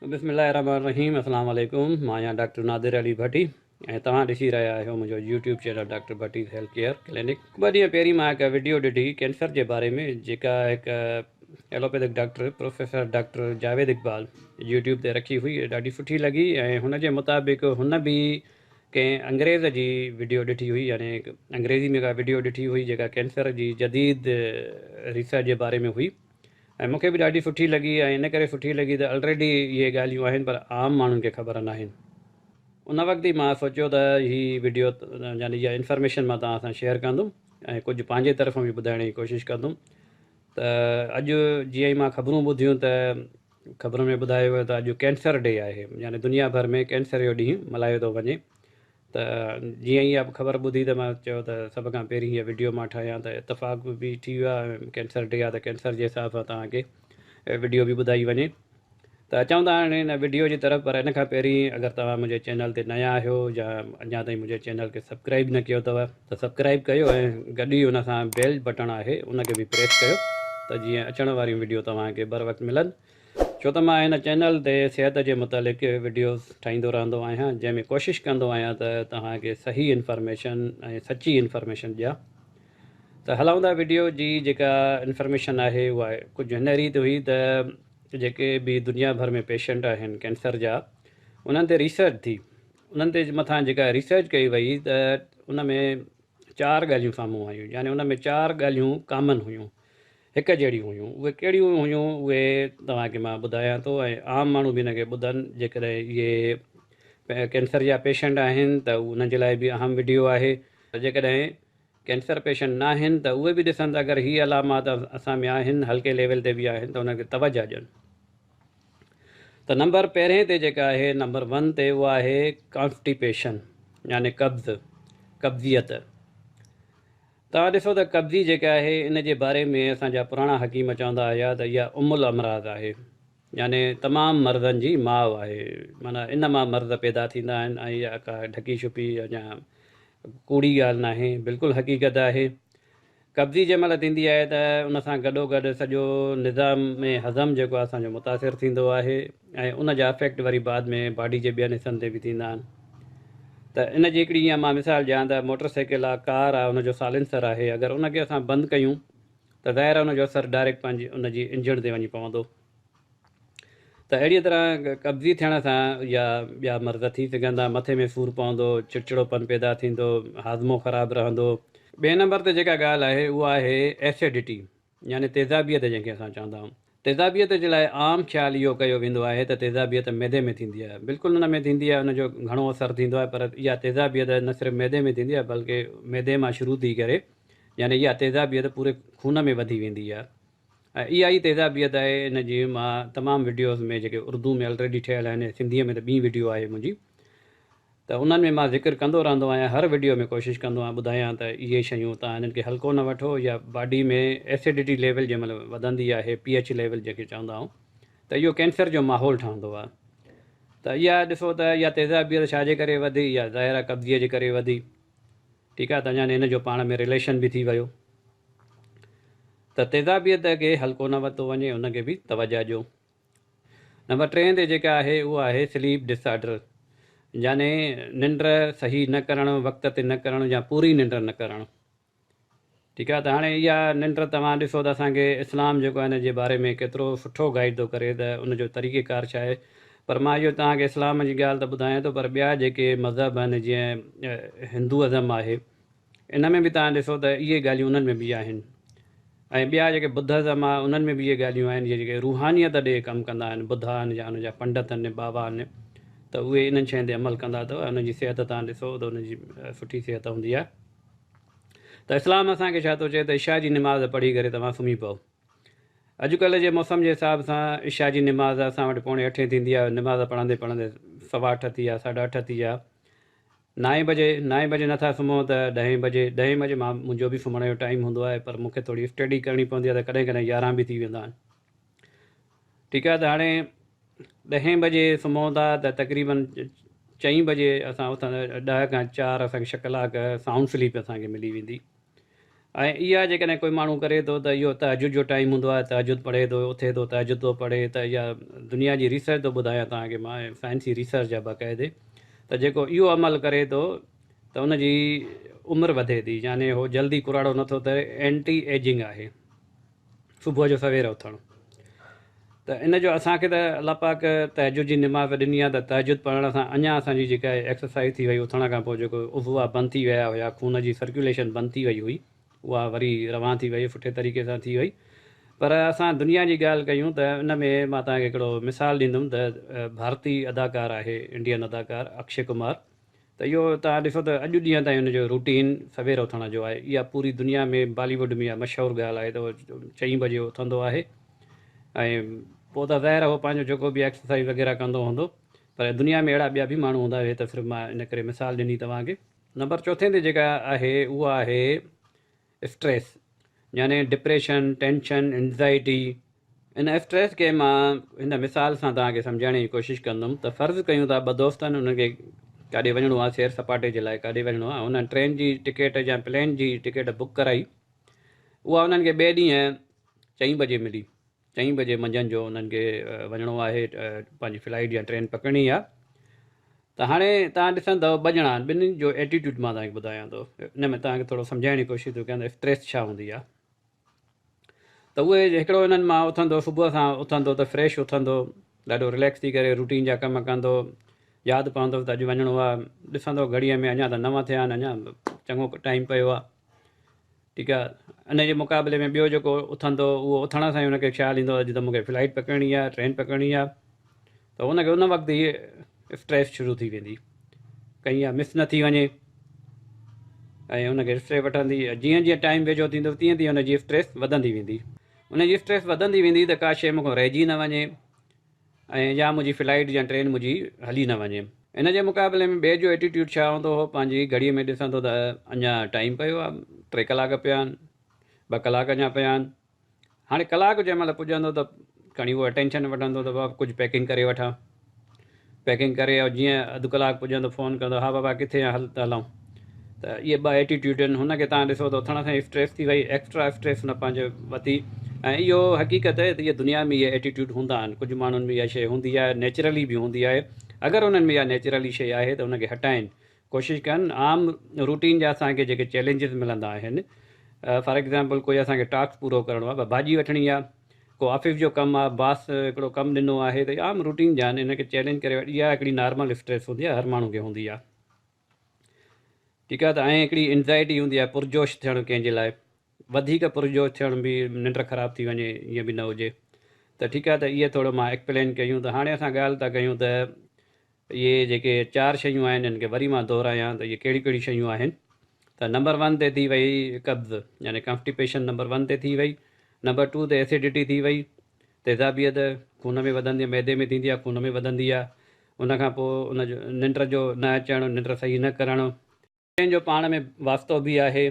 बिस्मिल्लाहिर्रहमानिर्रहीम। अस्सलाम वालेकुम। मां आहियां डॉक्टर नादिर अली भट्टी ऐं तव्हां ॾिसी रहिया आहियो मुंहिंजो यूट्यूब चैनल डॉक्टर भट्टी हेल्थ केयर क्लिनिक। ॿ ॾींहं पहिरीं मां हिकु वीडियो ॾिठी कैंसर जे बारे में, जेका हिकु allopathic doctor professor doctor Javed Iqbal YouTube ते रखी हुई। ॾाढी सुठी लॻी ऐं हुन जे मुताबिक़ हुन बि कंहिं अंग्रेज़ जी वीडियो ॾिठी हुई, यानी अंग्रेज़ी में का वीडियो ॾिठी हुई जेका कैंसर जी जदीद रिसर्च जे बारे में हुई। ऐं मूंखे बि ॾाढी सुठी लॻी ऐं इन करे सुठी लॻी त ऑलरेडी इहे ॻाल्हियूं आहिनि पर आम माण्हुनि खे ख़बर न आहिनि। उन वक़्तु ई मां सोचियो त हीअ वीडियो यानी इहा इंफॉर्मेशन मां तव्हां सां शेयर कंदुमि ऐं कुझु पंहिंजे तरफ़ां बि ॿुधाइण जी कोशिशि कंदुमि। त अॼु जीअं ई मां ख़बरूं ॿुधियूं त ख़बरुनि में ॿुधायो वियो त अॼु कैंसर डे आहे, यानी दुनिया भर में कैंसर जो ॾींहुं मल्हायो थो वञे। त जीअं ई इहा ख़बर ॿुधी त मां चयो त सभ खां पहिरीं हीअ वीडियो मां ठाहियां। त इतफ़ाक़ बि थी वियो आहे, कैंसर डे आहे त कैंसर जे हिसाब सां तव्हांखे वीडियो बि ॿुधाई वञे। त अचूं था हाणे हिन वीडियो जी तरफ़, पर इन खां पहिरीं अगरि तव्हां मुंहिंजे चैनल ते नया आहियो या अञा ताईं मुंहिंजे चैनल खे सब्सक्राइब न कयो अथव त सब्सक्राइब कयो ऐं गॾु ई हुन सां बेल बटण आहे उनखे बि प्रेस कयो त जीअं अचण वारियूं वीडियो तव्हांखे बर वक़्तु मिलनि। छो त मां हिन चैनल ते सिहत जे मुतालिक़ वीडियोज़ ठाहींदो रहंदो आहियां, जंहिंमें कोशिशि कंदो आहियां त तव्हांखे सही इंफॉर्मेशन ऐं सची इंफॉर्मेशन ॾियां। त हलाऊं था वीडियो जी। जेका इंफॉर्मेशन आहे उहा कुझु हिन रीति हुई त जेके बि दुनिया भर में पेशेंट आहिनि कैंसर जा, उन्हनि ते रिसर्च थी। उन्हनि ते मथां जेका रिसर्च कई वई त उन में 4 ॻाल्हियूं साम्हूं आयूं, यानी उन में 4 ॻाल्हियूं कॉमन हुयूं, हिकु जहिड़ियूं हुयूं। उहे कहिड़ियूं हुयूं उहे तव्हांखे मां ॿुधायां थो ऐं आम माण्हू बि हिनखे ॿुधनि। जेकॾहिं इहे कैंसर जा पेशेंट आहिनि त उन्हनि जे लाइ बि अहम वीडियो आहे। त जेकॾहिं कैंसर पेशेंट न आहिनि त उहे बि ॾिसनि था, अगरि हीअ अलामात असां में आहिनि, हल्के लेवल ते बि आहिनि, त उनखे तवजा ॾियनि। त नंबर पहिरें ते जेका आहे, नंबर 1 ते उहा आहे कॉन्स्टिपेशन, यानी कब्ज़ियत। तव्हां ॾिसो त कब्ज़ी जेका आहे इन जे बारे में असांजा पुराणा हकीम चवंदा हुआ त इहा उमुल अमराज़ आहे, यानी तमामु मर्ज़नि जी माउ आहे। माना इन मां मर्ज़ पैदा थींदा आहिनि ऐं इहा का ढकी छुपी या कूड़ी ॻाल्हि न आहे, बिल्कुलु हक़ीक़त आहे। कब्ज़ी जंहिं महिल थींदी आहे त उन सां गॾोगॾु सॼो निज़ाम में हज़म जेको आहे असांजो मुतासिर थींदो आहे ऐं उन जा इफेक्ट वरी बाद में बॉडी जे ॿियनि हिसनि ते बि थींदा आहिनि। त इन जी हिकिड़ी ईअं मां मिसाल ॾियां त मोटर साइकिल आहे, कार आहे, उनजो साइलेंसर आहे, अगरि उनखे असां बंदि कयूं त ज़ाहिर आहे उनजो असरु डायरेक्ट पंहिंजी उनजी इंजण ते वञी पवंदो। त अहिड़ीअ तरह कब्ज़ी थियण सां या ॿिया मर्ज़ थी सघंदा, मथे में सूरु पवंदो, चिड़चिड़ोपन पैदा थींदो, हाज़मो ख़राबु रहंदो। ॿिए नंबर ते जेका ॻाल्हि आहे उहा आहे एसिडिटी, यानी तेज़ाबियत जंहिंखे असां चवंदा आहियूं। तेज़ाबियत जे लाइ आम ख़्यालु इहो कयो वेंदो आहे त तेज़ाबियत मैदे में थींदी आहे। बिल्कुलु हुन में थींदी आहे, हुनजो घणो असरु थींदो आहे, पर इहा तेज़ाबियत न सिर्फ़ु मैदे में थींदी आहे बल्कि मैदे मां शुरू थी करे यानी इहा तेज़ाबियत पूरे खून में वधी वेंदी आहे। ऐं इहा ई तेज़ाबियत आहे। इन जी मां तमामु वीडियोज़ में जेके उर्दू में ऑलरेडी ठहियलु आहिनि, सिंधीअ में त ॿी वीडियो आहे मुंहिंजी, त उन्हनि में मां ज़िक्र कंदो रहंदो आहियां। हर वीडियो में कोशिशि कंदो आहियां ॿुधायां त इहे शयूं तव्हां हिननि खे हल्को न वठो, या बॉडी में एसिडिटी लेवल जंहिं महिल वधंदी आहे, pH लेवल जेके चवंदा आहियूं, त इहो कैंसर जो माहौल ठहंदो आहे। त इहा ॾिसो त इहा तेज़ाबियत छाजे करे वधी, इहा ज़ाहिर आहे कब्ज़ीअ जे करे वधी। ठीकु आहे, त अञा इन जो पाण में रिलेशन बि थी वियो। त तेज़ाबियत खे हल्को न वरितो वञे, उनखे बि तवजा ॾियो। नंबर 3 ते जेका आहे उहा आहे स्लीप डिसऑर्डर, यानी निंड सही न करणु, वक़्त ते न करणु या पूरी निंड न करणु। ठीकु आहे, त हाणे इहा निंड तव्हां ॾिसो त असांखे इस्लाम जेको आहे हिन जे बारे में केतिरो सुठो गाइड थो करे त उनजो तरीक़ेकार छा आहे। पर मां इहो तव्हांखे इस्लाम जी ॻाल्हि त ॿुधायां थो, पर ॿिया जेके मज़हब आहिनि जीअं हिंदुअज़म आहे, इन में बि तव्हां ॾिसो त इहे ॻाल्हियूं उन्हनि में बि आहिनि। ऐं ॿिया जेके बुद्धज़म आहे उन्हनि में बि इहे ॻाल्हियूं आहिनि, जेके रूहानियत ॾे कमु कंदा आहिनि, बुद्धा आहिनि या उनजा पंडित आहिनि, बाबा आहिनि, त उहे इन्हनि शयुनि ते अमल कंदा अथव। उनजी सिहत तव्हां ॾिसो त उनजी सुठी सिहत हूंदी आहे। त इस्लाम असांखे छा थो चए त इशा जी निमाज़ पढ़ी करे तव्हां सुम्ही पओ। अॼुकल्ह जे मौसम जे हिसाब सां इशा जी निमाज़ असां वटि 7:45 थींदी आहे, निमाज़ पढ़ंदे पढ़ंदे 8:15 थी विया, 8:30 थी विया। 9 बजे नथा सुम्हो त 10 बजे मुंहिंजो बि सुम्हण जो टाइम हूंदो आहे, पर मूंखे थोरी स्टडी करणी पवंदी आहे त कॾहिं कॾहिं 11 बि थी वेंदा आहिनि। ठीकु आहे, त हाणे 10 बजे सुम्हूं था त तक़रीबन 4 बजे असां उथंदा, 10 खां 4 असांखे 6 कलाक साउंड स्लीप असांखे मिली वेंदी। ऐं इहा जेकॾहिं कोई माण्हू करे थो त इहो तहजुद जो टाइम हूंदो आहे, तहजुद पढ़े थो, उथे थो, तहजुद थो पढ़े, त इहा दुनिया जी रिसर्च थो ॿुधायां तव्हांखे मां, साइंसी रिसर्च आहे बाक़ाइदे। त जेको इहो अमल करे थो त उनजी उमिरि वधे थी, यानी उहो जल्दी कुराड़ो नथो थिए, एंटी एजिंग आहे सुबुह जो सवेर उथणु। त इन जो असांखे त अलाह पाक तहजुद जी निमाज़ ॾिनी आहे, त तहजुद पढ़ण सां अञा असांजी जेका एक्सरसाइज़ थी वई, उथण खां पोइ जेको उज़वा बंदि थी विया हुया, खून जी सर्कुलेशन बंदि थी वई हुई, उहा वरी रवां थी वई, सुठे तरीक़े सां थी वई। पर असां दुनिया जी ॻाल्हि कयूं त इन में मां तव्हांखे हिकिड़ो मिसाल ॾींदुमि त भारतीय अदाकार आहे, इंडियन अदाकार अक्षय कुमार। त इहो तव्हां ॾिसो त अॼु ॾींहं ताईं हुनजो रूटीन सवेर उथण जो आहे। इहा पूरी दुनिया में बॉलीवुड में इहा मशहूरु ॻाल्हि आहे त उहो 4 बजे उथंदो आहे। ऐं पोइ त ज़ाहिर आहे उहो पंहिंजो जेको बि एक्सरसाइज़ वग़ैरह कंदो हूंदो, पर दुनिया में अहिड़ा ॿिया बि माण्हू हूंदा हुए, त सिर्फ़ु मां इन करे मिसाल ॾिनी तव्हांखे। नंबर चौथे ते जेका आहे उहा आहे स्ट्रेस, यानी डिप्रेशन, टेंशन, एंज़ाइटी। इन स्ट्रेस खे मां हिन मिसाल सां तव्हांखे सम्झाइण जी कोशिशि कंदुमि। त फ़र्ज़ु कयूं था ॿ दोस्त आहिनि, उनखे काॾे वञिणो आहे, सैर सपाटे जे लाइ काॾे वञिणो आहे, हुन ट्रेन जी टिकट या प्लेन जी टिकट बुक कराई। उहा उन्हनि खे ॿिए ॾींहुं 4 बजे मिली, 4 बजे मंझंदि जो उन्हनि खे वञिणो आहे, पंहिंजी फ्लाइट या ट्रेन पकड़णी आहे। त हाणे तव्हां ॾिसंदव ॿ ॼणा आहिनि, ॿिन्हिनि जो एटीट्यूड मां तव्हांखे ॿुधायां थो, इन में तव्हांखे थोरो सम्झाइण जी कोशिशि थो कयां त स्ट्रेस छा हूंदी आहे। त उहे हिकिड़ो हिननि मां उथंदो, सुबुह सां उथंदो त फ्रेश उथंदो, ॾाढो रिलैक्स थी करे रूटीन जा कमु कंदो, यादि पवंदो त अॼु वञिणो आहे, ॾिसंदो घड़ीअ में अञा त 9 थिया आहिनि, अञा चङो टाइम पियो आहे, ठीकु आहे। इन जे मुक़ाबले में ॿियो जेको उथंदो, उहो उथण सां ई हुनखे ख़्यालु ईंदो अॼु त मूंखे फ्लाइट पकड़णी आहे, ट्रेन पकड़णी आहे, त हुनखे उन वक़्तु ई स्ट्रेस शुरू थी वेंदी, कहीं इहा मिस न थी वञे। ऐं हुनखे स्ट्रेस वठंदी, जीअं जीअं टाइम वेझो थींदो तीअं तीअं हुनजी स्ट्रेस वधंदी वेंदी। हुनजी स्ट्रेस वधंदी वेंदी त का शइ मूंखां रहिजी न वञे, ऐं या मुंहिंजी फ्लाइट या ट्रेन मुंहिंजी हली न वञे। इन जे मुक़ाबले में ॿिए जो एटीट्यूड छा हूंदो हो, पंहिंजी घड़ीअ में ॾिसंदो त अञा टाइम पियो आहे, 3 कलाक पिया आहिनि, 2 कलाक अञा पिया आहिनि। हाणे कलाक जंहिं महिल पुॼंदो त खणी उहो टेंशन वठंदो त बाबा कुझु पैकिंग करे वठां, पैकिंग करे, ऐं जीअं अधु कलाकु पुॼंदो फ़ोन कंदो, हा बाबा किथे हल त हलूं। त इहे 2 एटीट्यूड आहिनि। हुनखे तव्हां ॾिसो त उथण सां ई स्ट्रेस थी वई, एक्स्ट्रा स्ट्रेस हुन पंहिंजो वरिती। ऐं इहो हक़ीक़त आहे त इहा दुनिया में इहे एटीट्यूड हूंदा आहिनि, कुझु माण्हुनि में इहा शइ हूंदी आहे, नेचुरली बि हूंदी आहे। अगरि हुननि में इहा नेचुरली शइ आहे त हुनखे हटाइनि, कोशिशि कनि। आम रूटीन जा असांखे जेके चैलेंजिस मिलंदा आहिनि, फॉर एग्ज़ाम्पल कोई असांखे टास्क पूरो करिणो आहे, भाॼी वठणी आहे, को ऑफिस जो कमु आहे, बास हिकिड़ो कमु ॾिनो आहे, त आम रूटीन जा आहिनि, हिनखे चैलेंज करे वठी, इहा हिकिड़ी नॉर्मल स्ट्रेस हूंदी आहे, हर माण्हू खे हूंदी आहे, ठीकु आहे। त ऐं हिकिड़ी एंज़ाइटी हूंदी आहे, पुरजोश थियणु कंहिंजे लाइ, वधीक पुरजोश थियण बि, निंड ख़राबु थी वञे, ईअं बि न हुजे। त ठीकु आहे, त इहे थोरो मां एक्सप्लेन कयूं। त हाणे असां ॻाल्हि था कयूं त इहे जेके 4 शयूं आहिनि, इनखे वरी मां दोहरायां त इहे कहिड़ी कहिड़ी शयूं आहिनि। त नंबर 1 ते थी वई कब्ज़, यानी कॉन्स्टिपेशन नंबर 1 ते थी वई। नंबर 2 ते एसिडिटी थी वई, तेज़ाबियत खून में वधंदी आहे, मैदे में थींदी आहे, खून में वधंदी आहे। उनखां पोइ उनजो निंड जो न अचणु, निंड सही न करणु, कंहिंजो पाण में वास्तो बि आहे।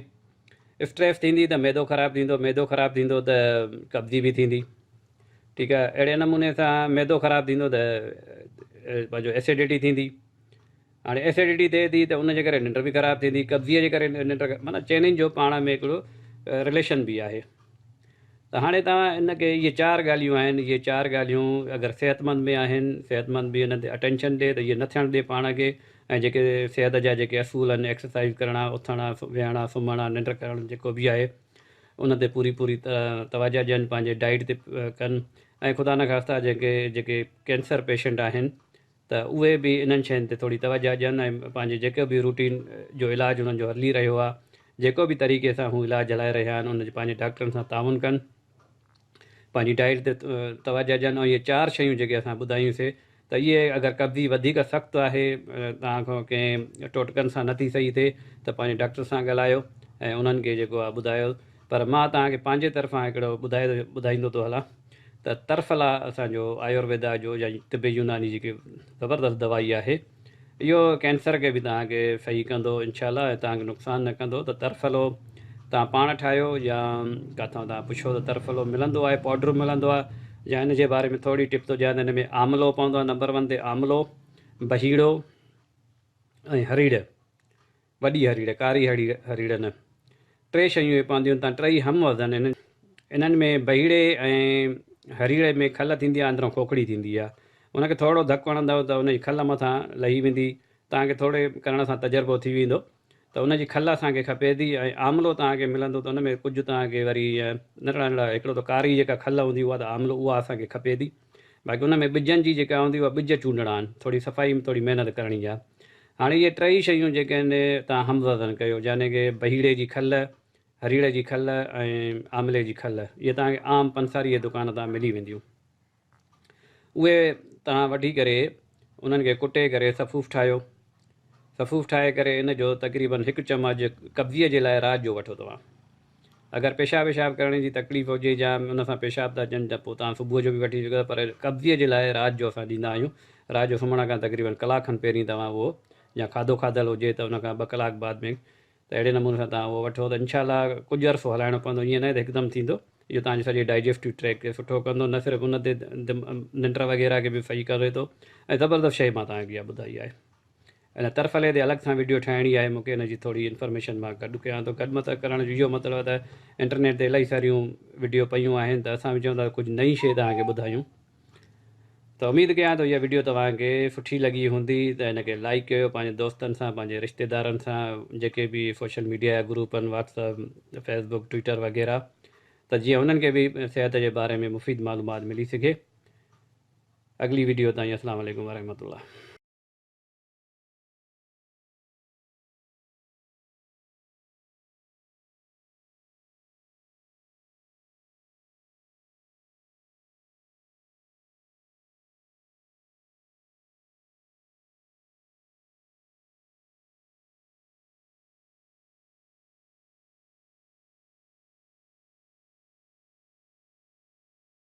स्ट्रेस थींदी त मैदो ख़राबु थींदो, मैदो ख़राबु थींदो त कब्ज़ी बि थींदी, ठीकु आहे। अहिड़े नमूने सां मैदो ख़राबु थींदो त पंहिंजो एसिडिटी थींदी। हाणे एसिडिटी थिए थी त उनजे करे निंड बि ख़राबु थींदी, कब्ज़ीअ जे करे निंड, माना चइनिनि जो पाण में हिकिड़ो रिलेशन बि आहे। त हाणे तव्हां इनखे, इहे 4 ॻाल्हियूं आहिनि, इहे 4 ॻाल्हियूं अगरि सिहतमंद में आहिनि, सिहतमंद बि हिन ते अटेंशन ॾिए त इहे न थियणु ॾिए पाण खे। ऐं जेके सिहत जा जेके असूल आहिनि, एक्सरसाइज़ करणु, उथणु, वेहणु, सुम्हणु, निंड करणु, जेको बि आहे उन ते पूरी तवजह ॾियनि, पंहिंजे डाइट ते कनि। ऐं ख़ुदा न ख़ास्ता जेके कैंसर पेशेंट आहिनि, त उहे बि इन्हनि शयुनि ते थोरी तवजह ॾियनि, ऐं पंहिंजे जेको बि रूटीन जो इलाजु उन्हनि जो हली रहियो आहे, जेको बि तरीक़े सां हू इलाजु हलाए रहिया आहिनि, उन पंहिंजे डॉक्टरनि सां ताउन कनि, पंहिंजी डाइट ते तवजह ॾियनि। ऐं इहे 4 शयूं जेके असां ॿुधायूंसीं, त इहे अगरि कब्ज़ी वधीक सख़्तु आहे, तव्हांखां कंहिं टोटकनि सां नथी सही थिए, त पंहिंजे डॉक्टर सां ॻाल्हायो ऐं उन्हनि खे जेको आहे ॿुधायो। पर मां तव्हांखे पंहिंजे तरफ़ां हिकिड़ो ॿुधाईंदो थो हलां त तरफ़ला असांजो आयुर्वेदा जो या तिब यूनानी जेकी ज़बरदस्त दवाई आहे, इहो कैंसर खे बि तव्हांखे सही कंदो इनशाला, ऐं तव्हांखे नुक़सानु न कंदो। त तरफ़लो तव्हां पाण ठाहियो या किथां तव्हां पुछो त तरफ़लो मिलंदो आहे, पाउडर मिलंदो आहे, या हिन जे बारे में थोरी टिप थो ॾियां त हिन में आमलो पवंदो आहे नंबर 1 ते, आमलो, बहीड़ो ऐं हरीड़, वॾी हरीड़, कारी हरीड़ न, टे शयूं पवंदियूं तव्हां टई हम वज़न इन्हनि में बहीड़े ऐं हरीड़े में खल थींदी आहे, अंदरों खोखड़ी थींदी आहे। उनखे थोरो धकु वणंदव त उनजी खल मथां लही वेंदी, तव्हांखे थोरे करण सां तजुर्बो थी वेंदो। त उनजी खल असांखे खपे थी। ऐं आमलो तव्हांखे मिलंदो त उन में कुझु तव्हांखे वरी नंढड़ा नंढड़ा हिकिड़ो त कारी जेका खल हूंदी उहा त आमलो उहा असांखे खपे थी। बाक़ी उन में ॿिजनि जी जेका हूंदी उहा ॿिज चूंडणा आहिनि, थोरी सफ़ाई में थोरी महिनत करणी आहे। हाणे इहे टई शयूं जेके आहिनि तव्हां हमवज़न कयो, यानी की बहीड़े जी खल, हरीड़े जी खल ऐं आमले जी खल, इहे तव्हांखे आम पंसारीअ जी दुकान तां मिली वेंदियूं। उहे तव्हां वठी करे उन्हनि खे कुटे करे सफ़ूफ़ ठाहियो। सफ़ूफ़ ठाहे करे इन जो तक़रीबन 1 चम्मच कब्ज़ीअ जे लाइ राति जो वठो तव्हां। अगरि पेशाब वेशाब करण जी तकलीफ़ हुजे या उन सां पेशाब था अचनि त पोइ तव्हां सुबुह जो बि वठी सघो, पर कब्ज़ीअ जे लाइ राति जो असां ॾींदा आहियूं। राति जो सुम्हण खां तक़रीबन कलाक खनि पहिरीं तव्हां उहो, या खाधो खाधल हुजे त उन खां 2 कलाक बाद में, त अहिड़े नमूने सां तव्हां उहो वठो त इनशा कुझु अरसो हलाइणो पवंदो, ईअं न त हिकदमि थींदो। इहो तव्हांजे सॼे डाइजेस्टिव ट्रैक खे सुठो कंदो, न सिर्फ़ु उन ते निंड वग़ैरह खे बि सही करे थो। ऐं ज़बरदस्त शइ मां तव्हांखे इहा ॿुधाई आहे। इन तरफ़ले ते अलॻि सां वीडियो ठाहिणी आहे मूंखे, हिनजी थोरी इन्फॉर्मेशन मां गॾु कयां थो। गॾु मतिलबु करण जो इहो मतिलबु त इंटरनेट ते इलाही सारियूं वीडियो पयूं आहिनि, त असां बि चवंदा कुझु नई शइ तव्हांखे ॿुधायूं। त उमेदु कयां थो इहा वीडियो तव्हांखे सुठी लॻी हूंदी, त हिनखे लाइक कयो पंहिंजे दोस्तनि सां, पंहिंजे रिश्तेदारनि सां, जेके बि सोशल मीडिया जा ग्रुप आहिनि, व्हाट्सअप, फेसबुक, ट्विटर वग़ैरह, त जीअं उन्हनि खे बि सिहत जे बारे में मुफ़ीद मालूमात मिली सघे। अगली वीडियो ताईं अस्सलाम वालेकुम वरहमतुल्लाह।